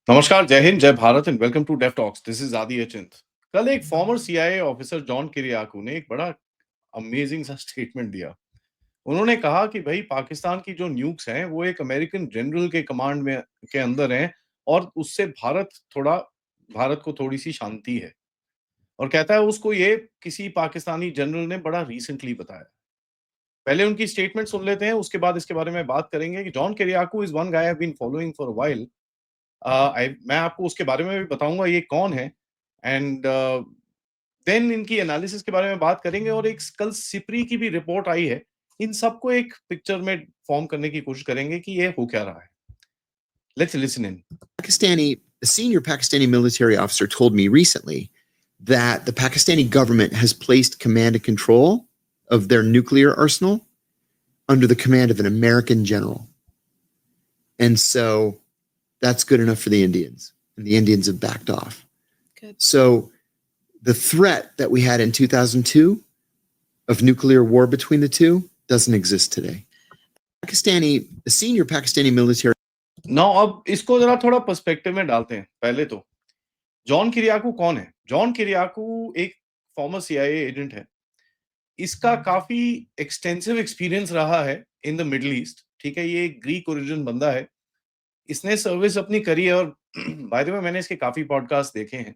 नमस्कार, जय हिंद, जय Bharat and welcome to Dev talks. This is Aadi Achint. कल एक former CIA officer John Kiriakou ने एक बड़ा अमेजिंग सा स्टेटमेंट दिया। उन्होंने कहा कि भाई पाकिस्तान की जो न्यूक्स हैं वो एक अमेरिकन जनरल के कमांड में के अंदर हैं और उससे भारत को थोड़ी सी शांति है। और कहता है उसको ये किसी पाकिस्तानी जनरल ने बड़ा रिसेंटली बताया। पहले उनकी स्टेटमेंट सुन लेते हैं, उसके बाद इसके बारे में बात करेंगे कि John Kiriakou is one guy I have been following for a while. मैं आपको उसके बारे में भी बताऊँगा ये कौन है एंड देन इनकी एनालिसिस के बारे में बात करेंगे और एक कल सिपरी की भी रिपोर्ट आई है। इन सबको एक पिक्चर में फॉर्म करने की कोशिश करेंगे कि ये हो क्या रहा है। Let's listen in. A senior Pakistani military officer told me recently that the Pakistani government has placed command and control of their nuclear arsenal under the command of an American general. And so that's good enough for the Indians. And the Indians have backed off. Good. So the threat that we had in 2002 of nuclear war between the two doesn't exist today. A senior Pakistani military. Now अब इसको जरा थोड़ा perspective में डालते हैं। पहले तो John Kiriakou कौन है? जॉन किरियाकू एक फॉर्मर सीआईए एजेंट है। इसका काफी एक्सटेंसिव एक्सपीरियंस रहा है इन द मिडल ईस्ट। ठीक है, ये एक ग्रीक ओरिजिन बंदा है। इसने सर्विस अपनी करी है और बाय द वे मैंने इसके काफी पॉडकास्ट देखे हैं।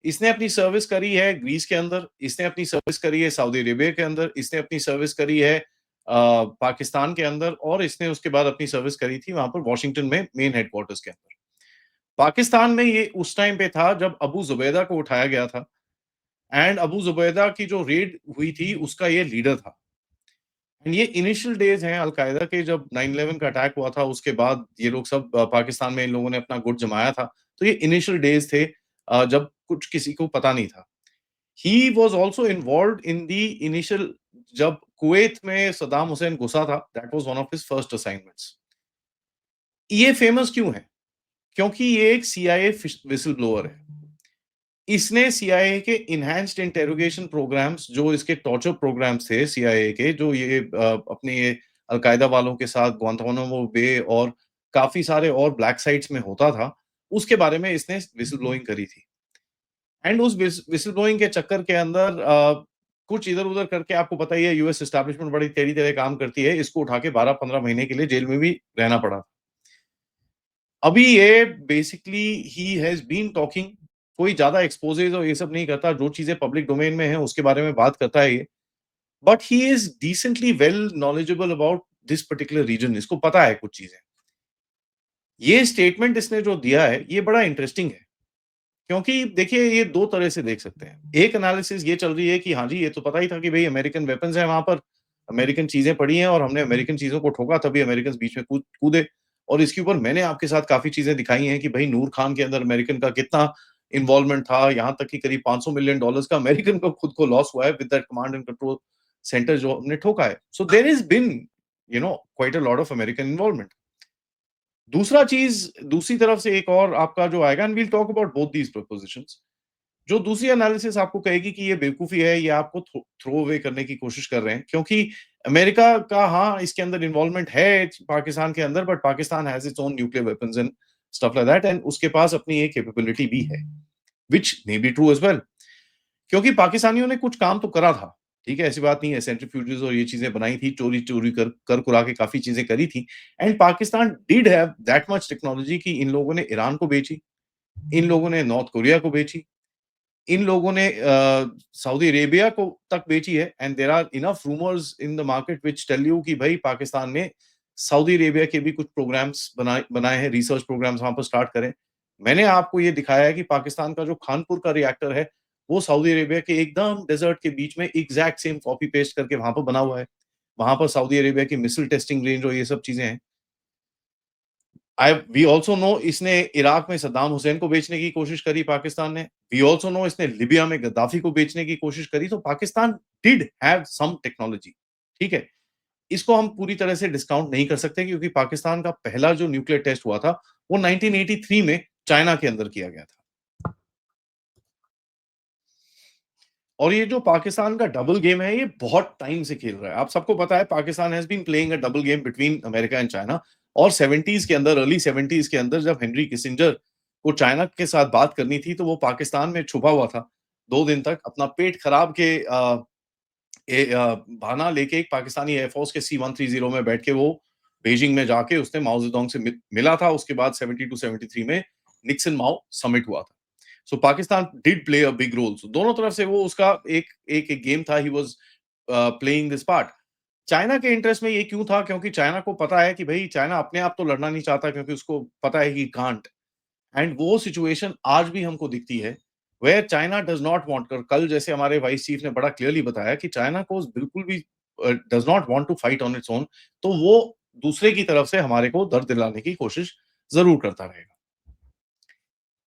इसने अपनी सर्विस करी है ग्रीस के अंदर, इसने अपनी सर्विस करी है सऊदी अरेबिया के अंदर, इसने अपनी सर्विस करी है पाकिस्तान के अंदर और इसने उसके बाद अपनी सर्विस करी थी वहां पर वॉशिंगटन में मेन हेडक्वार्टर्स के अंदर। पाकिस्तान में ये उस टाइम पे था जब अबू जुबैदा को उठाया गया था एंड अबू जुबैदा की जो रेड हुई थी उसका ये लीडर था। एंड ये इनिशियल डेज हैं अलकायदा के, जब 9/11 का अटैक हुआ था उसके बाद ये लोग सब पाकिस्तान में इन लोगों ने अपना गुट जमाया था। तो ये इनिशियल डेज थे जब कुछ किसी को पता नहीं था। He was also involved in the initial, जब कुवैत में सद्दाम हुसैन घुसा था, that was one of his first assignments. ये फेमस क्यों है? क्योंकि ये एक सीआईए व्हिसल ब्लोअर है। इसने सीआईए के इनहैंस्ड इंटेरोगेशन प्रोग्राम्स, जो इसके टॉर्चर प्रोग्राम्स थे सीआईए के, जो ये अपने ये अलकायदा वालों के साथ ग्वांतानामो बे और काफी सारे और ब्लैक साइट्स में होता था, उसके बारे में इसने व्हिसल ब्लोइंग करी थी। एंड उस व्हिसल ब्लोइंग के चक्कर के अंदर कुछ इधर-उधर करके, आपको पता ही है यूएस एस्टेब्लिशमेंट बड़ी टेढ़ी-तरह काम करती है, इसको उठा के 12-15 महीने के लिए जेल में भी रहना पड़ा। अभी ये basically he has been talking, कोई ज़्यादा एक्सपोज़ेज़ और ये सब नहीं करता, जो चीज़ें पब्लिक डोमेन में हैं उसके बारे में बात करता है ये। But he is decently well knowledgeable about this particular region, इसको पता है कुछ चीज़ें। ये स्टेटमेंट इसने जो दिया है, ये बड़ा इंटरेस्टिंग है, क्योंकि देखिए ये 2 तरह से देख सकते हैं। एक एनालिसिस ये चल रही है कि हाँ जी, ये तो पता ही था कि भई अमेरिकन वेपन्स हैं वहाँ पर, अमेरिकन चीज़ें पड़ी हैं और हमने अमेरिकन चीज़ों को ठोका, तभी अमेरिकन्स बीच में कूदे। और इसके ऊपर मैंने आपके साथ काफ़ी चीज़ें दिखाई हैं कि भई नूर खान के अंदर अमेरिकन का कितना इन्वॉल्वमेंट था, यहाँ तक कि करीब $500 मिलियन का अमेरिकन को खुद को लॉस हुआ है with that command and control centre जो हमने ठोका है। So there is been quite a lot of American involvement. दूसरी तरफ से एक और आपका जो आएगा, and we will talk about both these propositions. जो दूसरी एनालिसिस आपको कहेगी कि ये बेवकूफ़ी है, ये आपको थ्रो अवे करने की कोशिश कर रहे हैं, क्योंकि अमेरिका का हाँ, इसके अंदर इन्वॉल्वमेंट है पाकिस्तान के अंदर, but Pakistan has its own nuclear weapons and stuff like that, and उसके पास अपनी एक कैपेबिलिटी भी है, which may be true as well. क्योंकि पाकिस्तानियों ने कुछ काम तो करा था, ठीक है? ऐसी बात नहीं है, सेंट्रीफ्यूजेस और ये चीज़ें बनाई थी, चोरी-चोरी कर-कुरा के काफ़ी चीज़ें करी थी, and Pakistan did have that much technology कि इन लोगों ने ईरान को बेची, इन लोगों ने नॉर्थ कोरिया को बेची, इन लोगों ने सऊदी अरेबिया को तक बेची है, and there are enough rumours in the market which tell you कि भाई पाकिस्तान ने सऊदी अरेबिया के भी कुछ प्रोग्राम्स बनाए हैं, रिसर्च प्रोग्राम्स वहाँ पर स्टार्ट करें। मैंने आपको ये दिखाया है कि पाकिस्तान का जो खानपुर का रिएक्टर है, वो सऊदी अरेबिया के एकदम डेज़र्ट के बीच में एग्ज़ैक्ट सेम कॉपी पेस्ट करके वहाँ पर बना हुआ है। वहाँ पर सऊदी अरेबिया की मिसाइल टेस्टिंग रेंज और ये सब चीज़ें हैं। वी आल्सो नो इसने इराक में सद्दाम हुसैन को बेचने की कोशिश करी पाकिस्तान ने। वी आल्सो नो इसने लिबिया में गद्दाफी को बेचने की कोशिश करी, तो Pakistan did have some technology, ठीक है? इसको हम पूरी तरह से डिस्काउंट नहीं कर सकते, क्योंकि पाकिस्तान का पहला जो न्यूक्लियर टेस्ट हुआ था, वो 1983 में चाइना के अंदर किया गया था। और ये जो पाकिस्तान का डबल गेम है, ये बहुत टाइम से खेल रहा है। आप सबको पता है Pakistan has been playing a double game between America and China, और 70s के अंदर, अर्ली 70s के अंदर जब हेनरी किसिंजर को चाइना के साथ बात करनी थी तो वो पाकिस्तान में छुपा हुआ था 2 दिन तक अपना पेट खराब के बहाना लेके एक पाकिस्तानी एयरफोर्स के C-130 में बैठ के वो बीजिंग में जाके उसने माओ ज़ेडोंग से मिला था। उसके बाद 72-73 में निक्सन माओ समिट हुआ था। So Pakistan did play a big role. So दोनों तरफ से वो उसका एक गेम था। He was playing this part. China के इंटरेस्ट में ये क्यों था? क्योंकि चाइना को पता है कि भाई चाइना अपने आप तो लड़ना नहीं चाहता क्योंकि उसको पता है ही कांट। एंड वो सिचुएशन आज भी हमको दिखती है where China does not want कर। कल जैसे हमारे वाइस चीफ ने बड़ा क्लियरली बताया कि चाइना को बिल्कुल भी does not want to fight on its own. तो वो दूसरे की तरफ से हमारे को दर्द दिलाने की कोशिश जरूर करता रहेगा।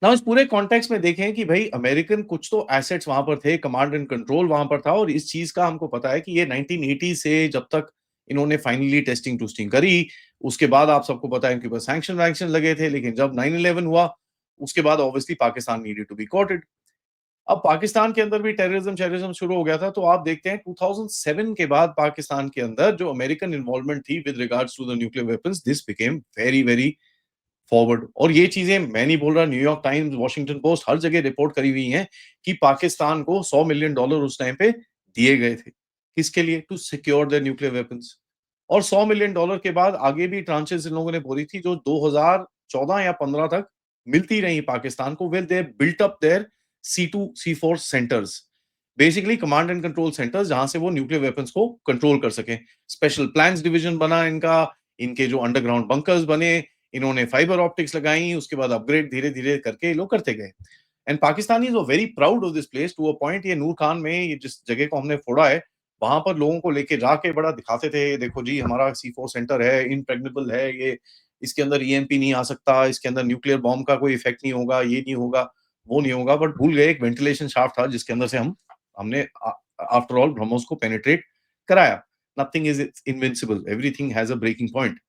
ना इस पूरे कॉन्टेक्स्ट में देखें कि भाई अमेरिकन कुछ तो एसेट्स वहां पर थे, कमांड एंड कंट्रोल वहां पर था। और इस चीज का हमको पता है कि ये 1980 से जब तक इन्होंने फाइनली टेस्टिंग टूस्टिंग करी, उसके बाद आप सबको पता है इनके ऊपर सैंक्शन वैंक्शन लगे थे। लेकिन जब 9/11 हुआ उसके बाद obviously Pakistan needed to be courted. अब पाकिस्तान के अंदर भी टेररिज्म शुरू हो गया था। तो आप देखते हैं 2007 के बाद पाकिस्तान के अंदर जो अमेरिकन इन्वॉल्वमेंट थी with regards to the nuclear weapons, this became very very forward. और ये चीजें मैं नहीं बोल रहा, न्यूयॉर्क टाइम्स, वॉशिंगटन पोस्ट, हर जगह रिपोर्ट करी हुई हैं कि पाकिस्तान को $100 मिलियन उस टाइम पे दिए गए थे। किसके लिए? To secure the nuclear weapons. और $100 मिलियन के बाद आगे भी ट्रांचेस इन लोगों ने बोली थी जो 2014 या 15 तक मिलती रही पाकिस्तान को। Well they built up their C2 C4 centres, basically command and control centres, जहां से वो न्यूक्लियर वेपन्स को कंट्रोल कर सके। स्पेशल प्लान्स डिवीजन बना इनका, इनके जो अंडरग्राउंड बंकर्स बने, इन्होंने फाइबर ऑप्टिक्स लगाई, उसके बाद अपग्रेड धीरे धीरे करके ये लोग करते गए। And Pakistanis were very proud of this place to a point. ये नूर खान में ये जिस जगह को हमने फोड़ा है वहां पर लोगों को लेके जाके बड़ा दिखाते थे, देखो जी हमारा C4 सेंटर है, इम्प्रेग्नेबल है ये, इसके अंदर EMP नहीं आ सकता, इसके अंदर न्यूक्लियर बॉम्ब का कोई इफेक्ट नहीं होगा, ये नहीं होगा, वो नहीं होगा। बट भूल गए एक वेंटिलेशन शाफ्ट था जिसके अंदर से हमने आफ्टर ऑल ब्रह्मोस को पेनिट्रेट कराया। Nothing is invincible, everything has a breaking point.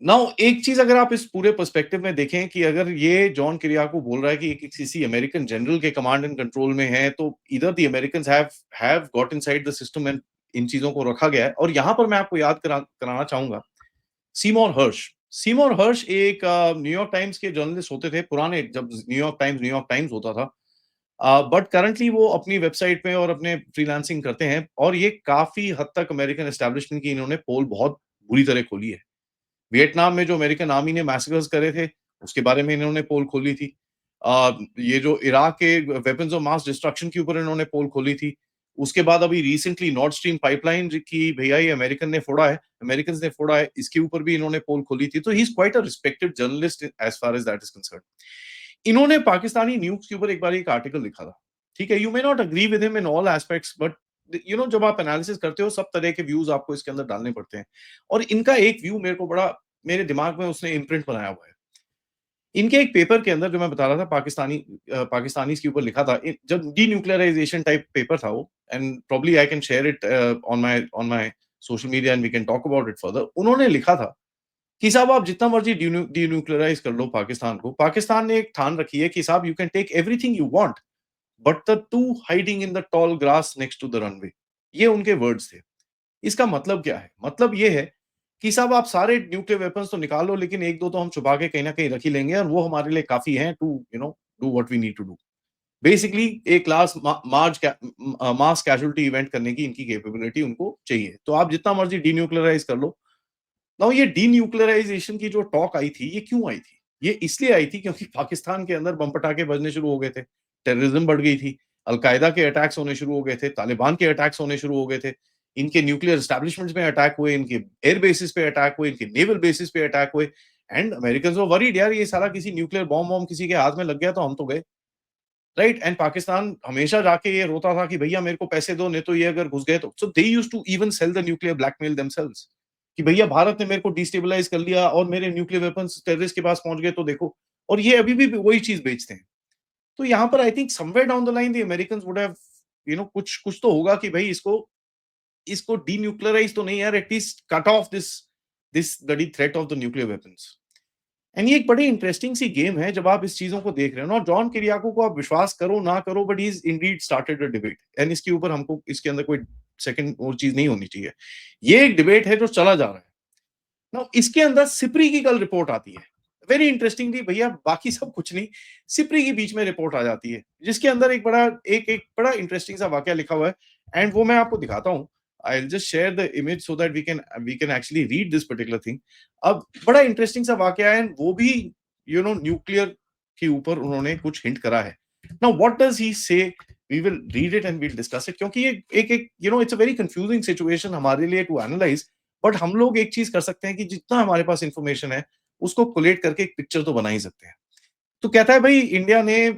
Now एक चीज अगर आप इस पूरे पर्सपेक्टिव में देखें कि अगर ये जॉन किरियाको बोल रहा है कि किसी अमेरिकन जनरल के कमांड एंड कंट्रोल में है, तो इधर the Americans have got inside the system and in चीजों को रखा गया है। और यहां पर मैं आपको याद कराना चाहूंगा सीमोर हर्श। सीमोर हर्श एक न्यूयॉर्क टाइम्स के जर्नलिस्ट होते थे पुराने, जब न्यूयॉर्क टाइम्स होता था। बट करंटली वो अपनी वेबसाइट पे और अपने फ्रीलांसिंग करते हैं। और ये काफी हद तक अमेरिकन एस्टेब्लिशमेंट की इन्होंने पोल बहुत बुरी तरह खोली है। वियतनाम में जो अमेरिकन आर्मी ने मैसेकर्स करे थे, उसके बारे में इन्होंने पोल खोली थी। ये जो इराक के वेपन्स ऑफ मास डिस्ट्रक्शन के ऊपर इन्होंने पोल खोली थी। उसके बाद अभी रिसेंटली नॉर्थ स्ट्रीम पाइपलाइन की भैया ये अमेरिकन ने फोड़ा है, अमेरिकन ने फोड़ा है, इसके ऊपर भी इन्होंने पोल खोली थी। तो he is quite a respected journalist as far as that is concern. इन्होंने पाकिस्तानी न्यूज के ऊपर एक बार एक आर्टिकल लिखा था। ठीक है, you may not agree with him in all aspects, but जब आप एनालिसिस करते हो सब तरह के व्यूज आपको इसके अंदर डालने पड़ते हैं। और इनका एक व्यू मेरे को बड़ा, मेरे दिमाग में उसने इम्प्रिंट बनाया हुआ है। इनके एक पेपर के अंदर जो मैं बता रहा था पाकिस्तानी के ऊपर लिखा था, जब डीन्यूक्लियराइजेशन टाइप पेपर था वो। And probably I can share it on my social media and we can talk about it further. उन्होंने लिखा था कि साहब आप जितना मर्जी डीन्यूक्लियराइज कर लो पाकिस्तान को, पाकिस्तान ने एक ठान रखी है कि साहब you can take everything you want but the two hiding in the tall grass next to the runway. ये उनके वर्ड्स थे। इसका मतलब क्या है? मतलब ये है कि साहब आप सारे न्यूक्लियर वेपन्स तो निकाल लो, लेकिन एक दो तो हम छुपा के कहीं ना कहीं रख ही लेंगे और वो हमारे लिए काफी है to do what we need to do. Basically एक मास कैजुअलिटी इवेंट करने की इनकी कैपेबिलिटी उनको चाहिए। तो आप जितना मर्जी डीन्यूक्लियराइज कर लो। नाउ ये डीन्यूक्लियराइजेशन की जो टॉक आई थी, ये क्यों आई थी? ये इसलिए आई थी क्योंकि पाकिस्तान के अंदर बम पटाखे बजने शुरू हो गए थे, टेररिज्म बढ़ गई थी, अलकायदा के अटैक्स होने शुरू हो गए थे, तालिबान के अटैक्स होने शुरू हो गए थे, इनके न्यूक्लियर एस्टैब्लिशमेंट्स में अटैक हुए, इनके एयर बेसिस पे अटैक हुए, इनके नेवल बेसिस पे अटैक हुए। एंड अमेरिकन्स वर वरीड, यार ये सारा किसी न्यूक्लियर बॉम्ब वॉम्ब किसी के हाथ में लग गया तो हम तो गए। राइट? एंड पाकिस्तान हमेशा जाके ये रोता था कि भैया मेरे को पैसे दो, नहीं तो ये अगर घुस गए तो। So they used to even sell the nuclear blackmail themselves कि भैया भारत ने मेरे को डिस्टेबलाइज कर लिया और मेरे न्यूक्लियर वेपन्स टेररिस्ट के पास पहुंच गए तो देखो। और ये अभी भी वही चीज बेचते हैं। तो यहाँ पर I think somewhere down the line the Americans would have कुछ कुछ तो होगा कि भाई इसको इसको डीन्यूक्लियराइज तो नहीं यार, at least cut off this this bloody threat of the nuclear weapons. And ये एक बड़ी इंटरेस्टिंग सी गेम है जब आप इस चीजों को देख रहे हो ना। जॉन किरियाको को आप विश्वास करो ना करो, but he is Indeed started a debate. And इसके ऊपर हमको इसके अंदर कोई सेकंड और चीज नहीं होनी चाहिए। ये एक डिबेट है जो चला जा रहा है ना। इसके अंदर सिपरी की कल रिपोर्ट आती है। वेरी इंटरेस्टिंगली भैया बाकी सब कुछ नहीं, सिप्री के बीच में रिपोर्ट आ जाती है, जिसके अंदर एक बड़ा इंटरेस्टिंग सा वाकया लिखा हुआ है, एंड वो मैं आपको दिखाता हूँ। I will just share the image so that we can actually read this particular thing. अब बड़ा इंटरेस्टिंग सा वाकया है, वो भी न्यूक्लियर के ऊपर उन्होंने कुछ हिंट करा है। Now what does he say? We will read it and we'll discuss it, क्योंकि ये एक एक it's a very confusing situation हमारे लिए टू एनालाइज। बट हम लोग एक चीज कर सकते हैं कि जितना हमारे पास इंफॉर्मेशन है उसको कोलेट करके एक पिक्चर तो बना ही सकते हैं। तो कहता है भाई इंडिया ने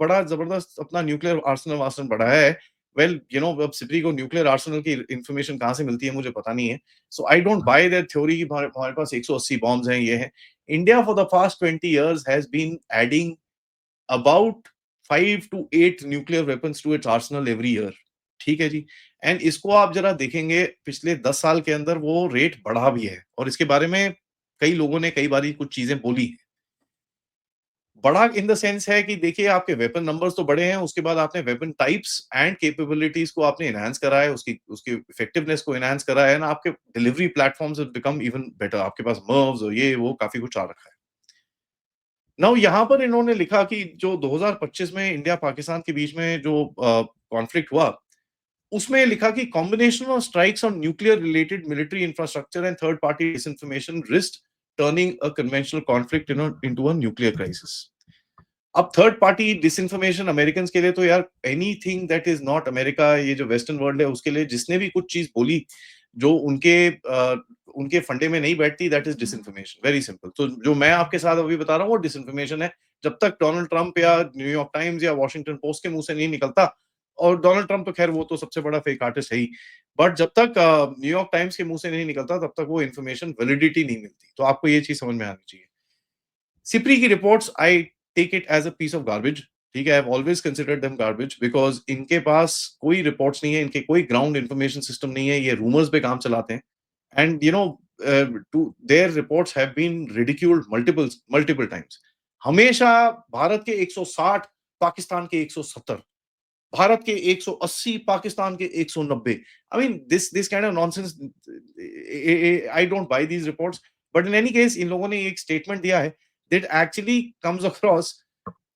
बड़ा जबरदस्त अपना न्यूक्लियर आर्सेनल वार्सेनल बढ़ाया है। वेल अब सिप्री को न्यूक्लियर आर्सेनल की इंफॉर्मेशन कहाँ से मिलती है मुझे पता नहीं है। So I don't buy that theory कि हमारे पास 180 बॉम्ब्स हैं, ये है। India for the past 20 years has been adding about 5 to 8 nuclear weapons to its arsenal every year. ठीक है जी। एंड इसको आप जरा देखेंगे पिछले 10 साल के अंदर वो रेट बढ़ा भी है, और इसके बारे में कई लोगों ने कई बारी कुछ चीजें बोली हैं। बड़ा इन द सेंस है कि देखिए आपके वेपन नंबर्स तो बड़े हैं, उसके बाद आपने वेपन टाइप्स एंड कैपेबिलिटीज को आपने एनहांस करा है, उसकी उसकी इफेक्टिवनेस को एनहांस करा है ना, आपके delivery platforms have become even better, आपके पास मर्व्स और ये वो काफी कुछ आ रखा है। नाउ यहाँ पर इन्होंने लिखा कि जो 2025 में इंडिया पाकिस्तान के बीच में जो कॉन्फ्लिक्ट हुआ, उसमें लिखा कि combination of strikes on nuclear related military infrastructure and third party disinformation risk turning a conventional conflict into a nuclear crisis. अब थर्ड पार्टी डिसइंफॉर्मेशन अमेरिकन के लिए तो यार anything that is not America, ये जो वेस्टर्न वर्ल्ड है उसके लिए जिसने भी कुछ चीज बोली जो उनके फंडे में नहीं बैठती, that is disinformation, very simple. तो जो मैं आपके साथ अभी बता रहा हूँ वो डिसइंफॉर्मेशन है। जब तक डोनाल्ड ट्रंप या न्यूयॉर्क टाइम्स या वॉशिंगटन पोस्ट के मुंह से नहीं निकलता, और डोनाल्ड ट्रंप तो खैर वो तो सबसे बड़ा फेक आर्टिस्ट है ही, बट जब तक न्यूयॉर्क टाइम्स के मुंह से नहीं निकलता तब तक वो इन्फॉर्मेशन वैलिडिटी नहीं मिलती। तो आपको ये चीज समझ में आनी चाहिए। सिप्री की reports I take it as a piece of garbage. ठीक है, I have always considered them garbage because इनके पास कोई रिपोर्ट्स नहीं है, इनके कोई ग्राउंड इंफॉर्मेशन सिस्टम नहीं है, ये रूमर्स पे काम चलाते हैं। And to their reports have been ridiculed multiple multiple times. हमेशा भारत के 160, पाकिस्तान के 170, भारत के 180, पाकिस्तान के 190। I mean this kind of nonsense, I don't buy these reports. But in any case इन लोगों ने एक स्टेटमेंट दिया है दैट एक्चुअली कम्स अक्रॉस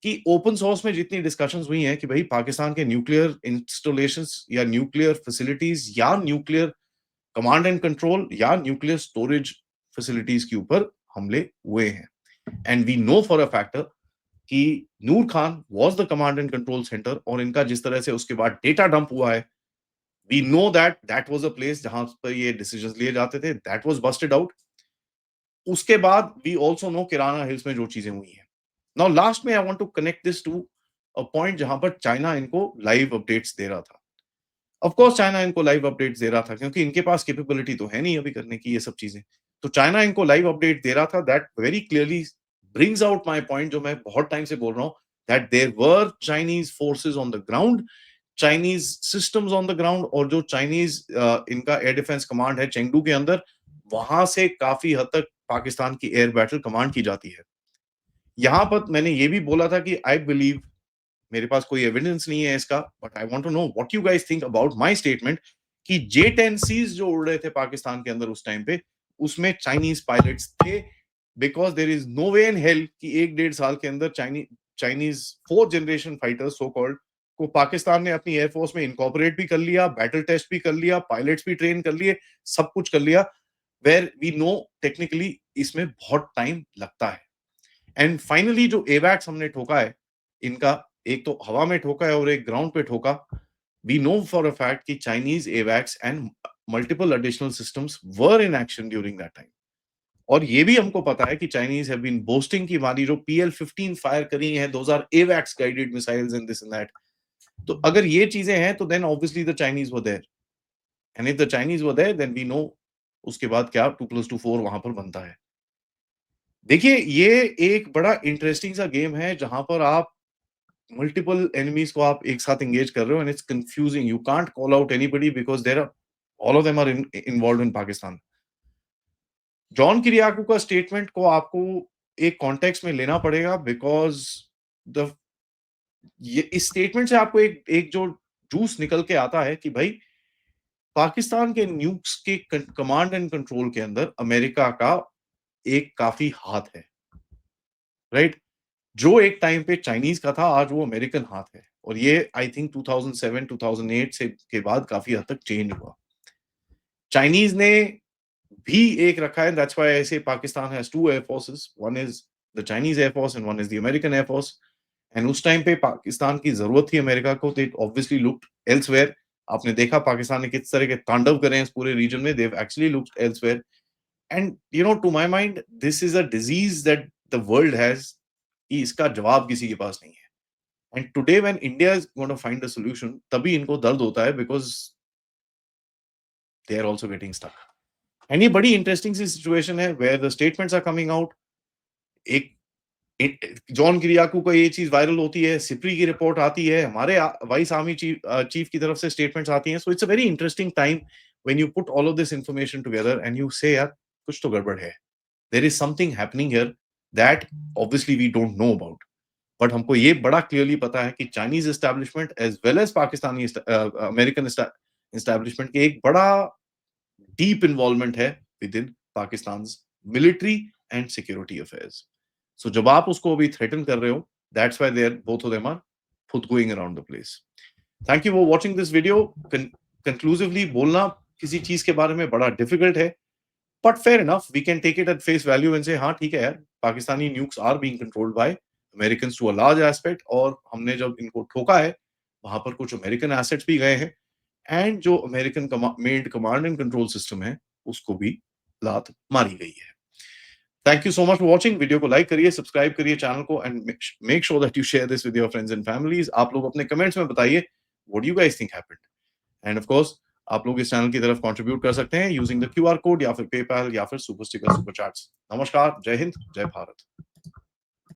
कि ओपन सोर्स में जितनी डिस्कशंस हुई हैं कि भाई पाकिस्तान के न्यूक्लियर इंस्टॉलेशंस या न्यूक्लियर फैसिलिटीज या न्यूक्लियर कमांड एंड कंट्रोल या न्यूक्लियर स्टोरेज फैसिलिटीज के ऊपर हमले हुए हैं। And we know for a factor कि Noor Khan was the command and control centre, और इनका जिस तरह से उसके बाद डेटा डंप हुआ है, we know that that was a place जहां पर ये डिसीजंस लिए जाते थे, दैट वाज बस्टेड आउट। उसके बाद we also know Kirana Hills में जो चीजें हुई हैं। नाउ लास्ट में I want to connect this to a point जहां पर चाइना इनको लाइव अपडेट्स दे रहा था। ऑफ कोर्स चाइना इनको लाइव अपडेट्स दे रहा था क्योंकि इनके पास कैपेबिलिटी तो है नहीं अभी करने की ये सब चीजें। तो चाइना इनको लाइव अपडेट दे रहा था, that very clearly brings out my point जो मैं बहुत टाइम से बोल रहा हूं, that there were Chinese forces on the ground, Chinese systems on the ground, और जो चाइनीज इनका एयर डिफेंस कमांड है चेंगडू के अंदर, वहां से काफी हद तक पाकिस्तान की एयर बैटल कमांड की जाती है। यहां पर मैंने ये भी बोला था कि आई बिलीव, मेरे पास कोई एविडेंस नहीं है इसका, but I want to know what you guys think about my statement कि J-10Cs जो उड़ रहे थे पाकिस्तान के अंदर उस टाइम पे, उसमें चाइनीज पायलट्स थे। Because there is no way in hell कि 1-1.5 साल के अंदर Chinese fourth generation fighters so called को पाकिस्तान ने अपनी एयरफोर्स में इनकॉर्पोरेट भी कर लिया, बैटल टेस्ट भी कर लिया, पायलट्स भी ट्रेन कर लिए, सब कुछ कर लिया। वेयर वी नो टेक्निकली इसमें बहुत टाइम लगता है। एंड फाइनली जो एवैक्स हमने ठोका है इनका, एक तो हवा में ठोका है और एक ग्राउंड पे ठोका, we know for a fact कि चाइनीज एवैक्स and multiple additional systems were in action during that time. और ये भी हमको पता है कि चाइनीज हैव बीन बोस्टिंग की हमारी जो PL-15 फायर करी है 2000 एवैक्स guided missiles and this and that. तो अगर ये चीजें हैं तो then obviously the Chinese were there, and if the Chinese were there then we know उसके बाद क्या 2+2 4 वहां पर बनता है। देखिए ये एक बड़ा इंटरेस्टिंग सा गेम है जहां पर आप मल्टीपल एनिमीज को आप एक साथ एंगेज कर रहे हो, and it's confusing, you can't call out anybody because there are all of them are involved in Pakistan. John Kiriakou का स्टेटमेंट को आपको एक कॉन्टेक्स्ट में लेना पड़ेगा बिकॉज द ये इस स्टेटमेंट से आपको एक एक जो जूस निकल के आता है कि भाई पाकिस्तान के न्यूक्स के कमांड एंड कंट्रोल के अंदर अमेरिका का एक काफी हाथ है। राइट? जो एक टाइम पे चाइनीज का था, आज वो अमेरिकन हाथ है, और ये आई थिंक 2007 2008 से के बाद काफी हद तक चेंज हुआ। चाइनीज ने भी एक रखा है, that's why I say Pakistan has two air forces, one is the Chinese air force and one is the American air force. And उस टाइम पे पाकिस्तान की जरूरत थी अमेरिका को, तो इट ऑब्वियसली लुक्ड एल्सवेयर। आपने देखा पाकिस्तान ने किस तरह के तांडव करे हैं इस पूरे रीजन में, they have actually looked elsewhere. And you know, to my mind this is a disease that the world has, कि इसका जवाब किसी के पास नहीं है। And today when India is going to find a solution, तभी इनको दर्द होता है, because they are also getting stuck. And ये बड़ी इंटरेस्टिंग सी सिचुएशन है where the statements are coming out. एक जॉन किरियाकू का ये चीज वायरल होती है, सिप्री की रिपोर्ट आती है, हमारे वाइस आर्मी चीफ की तरफ से स्टेटमेंट्स आती हैं। So it's a very interesting time when you put all of this information together and you say यार कुछ तो गड़बड़ है, there is something happening here that obviously we don't know about. But हमको ये बड़ा क्लियरली पता है कि Chinese establishment as well as Pakistani American establishment के एक बड़ा डीप इन्वॉल्वमेंट है within Pakistan military and security affairs. So जब आप उसको अभी थ्रेटन कर रहे हो, that's why they are both of them are खुद going around the place. Thank you for watching this video. Conclusively बोलना किसी चीज के बारे में बड़ा डिफिकल्ट है, but fair enough, we can take it at face value and say हाँ ठीक है यार, Pakistani nukes are being controlled by Americans to a large aspect, और हमने जब इनको ठोका है वहां पर कुछ अमेरिकन एसेट्स भी गए हैं, एंड जो American made command and control system है उसको भी लात मारी गई है। Thank you so much for watching. Video को लाइक करिए, सब्सक्राइब करिए चैनल को, and make sure that you share this with your friends and families. आप लोग अपने कमेंट्स में बताइए what you guys think happened, end of course आप लोग इस चैनल की तरफ कंट्रीब्यूट कर सकते हैं यूजिंग द क्यूआर कोड या फिर पेपैल या फिर सुपर स्टिकर सुपर चैट्स। नमस्कार, जय हिंद, जय भारत।